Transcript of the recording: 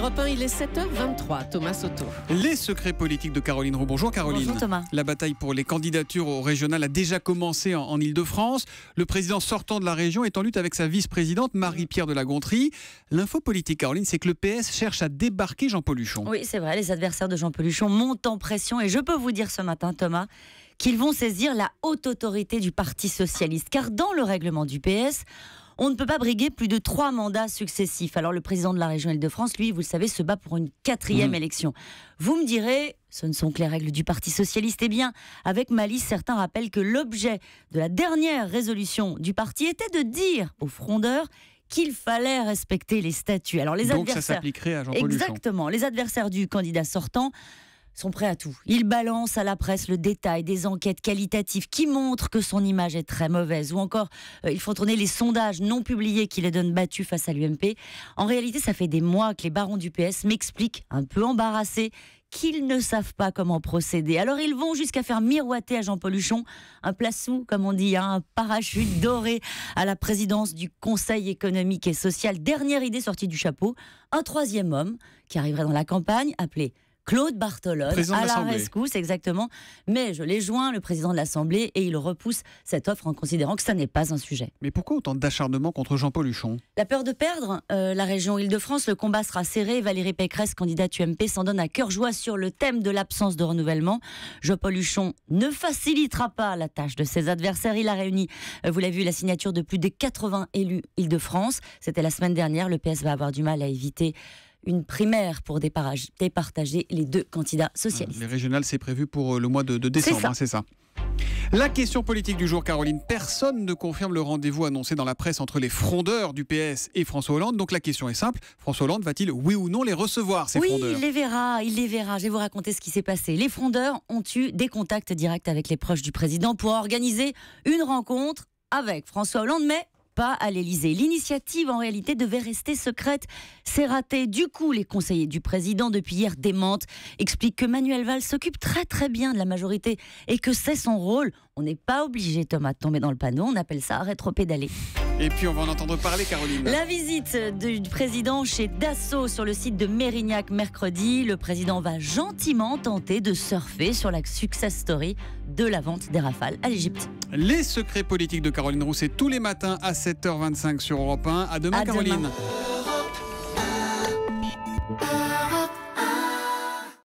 Europe 1, il est 7h23. Thomas Soto. Les secrets politiques de Caroline Roux. Bonjour Caroline. Bonjour Thomas. La bataille pour les candidatures au régional a déjà commencé en Ile-de-France. Le président sortant de la région est en lutte avec sa vice-présidente Marie-Pierre de la Gontrie. L'info politique, Caroline, c'est que le PS cherche à débarquer Jean-Paul Huchon. Oui, c'est vrai, les adversaires de Jean-Paul Huchon montent en pression et je peux vous dire ce matin, Thomas, qu'ils vont saisir la haute autorité du Parti socialiste. Car dans le règlement du PS, on ne peut pas briguer plus de 3 mandats successifs. Alors le président de la région Île-de-France, lui, vous le savez, se bat pour une 4e élection. Vous me direz, ce ne sont que les règles du Parti socialiste. Eh bien, avec malice, certains rappellent que l'objet de la dernière résolution du parti était de dire aux frondeurs qu'il fallait respecter les statuts. Alors les Donc adversaires, ça s'appliquerait à Jean-Paul Huchon. Exactement. Les adversaires du candidat sortant sont prêts à tout. Ils balancent à la presse le détail des enquêtes qualitatives qui montrent que son image est très mauvaise. Ou encore, ils font tourner les sondages non publiés qui les donnent battus face à l'UMP. En réalité, ça fait des mois que les barons du PS m'expliquent, un peu embarrassés, qu'ils ne savent pas comment procéder. Alors ils vont jusqu'à faire miroiter à Jean-Paul Huchon un place-sous, comme on dit, un parachute doré à la présidence du Conseil économique et social. Dernière idée sortie du chapeau, un 3e homme qui arriverait dans la campagne, appelé Claude Barthelone, à la rescousse, exactement. Mais je l'ai joint, le président de l'Assemblée, et il repousse cette offre en considérant que ça n'est pas un sujet. Mais pourquoi autant d'acharnement contre Jean-Paul Huchon ? La peur de perdre la région Île-de-France, le combat sera serré. Valérie Pécresse, candidate UMP, s'en donne à cœur joie sur le thème de l'absence de renouvellement. Jean-Paul Huchon ne facilitera pas la tâche de ses adversaires. Il a réuni, vous l'avez vu, la signature de plus de 80 élus Île-de-France. C'était la semaine dernière. Le PS va avoir du mal à éviter une primaire pour départager les 2 candidats socialistes. Les régionales, c'est prévu pour le mois de décembre, c'est ça. La question politique du jour, Caroline. Personne ne confirme le rendez-vous annoncé dans la presse entre les frondeurs du PS et François Hollande. Donc la question est simple. François Hollande va-t-il, oui ou non, les recevoir, ces frondeurs ? Oui, il les verra. Je vais vous raconter ce qui s'est passé. Les frondeurs ont eu des contacts directs avec les proches du président pour organiser une rencontre avec François Hollande, mais pas à l'Élysée. L'initiative, en réalité, devait rester secrète. C'est raté. Du coup, les conseillers du président, depuis hier, démentent, expliquent que Manuel Valls s'occupe très très bien de la majorité et que c'est son rôle. On n'est pas obligé, Thomas, de tomber dans le panneau. On appelle ça rétropédaler. Et puis on va en entendre parler, Caroline. La visite du président chez Dassault sur le site de Mérignac mercredi. Le président va gentiment tenter de surfer sur la success story de la vente des Rafales à l'Égypte. Les secrets politiques de Caroline Roux, c'est tous les matins à 7h25 sur Europe 1. À demain, Caroline. Demain.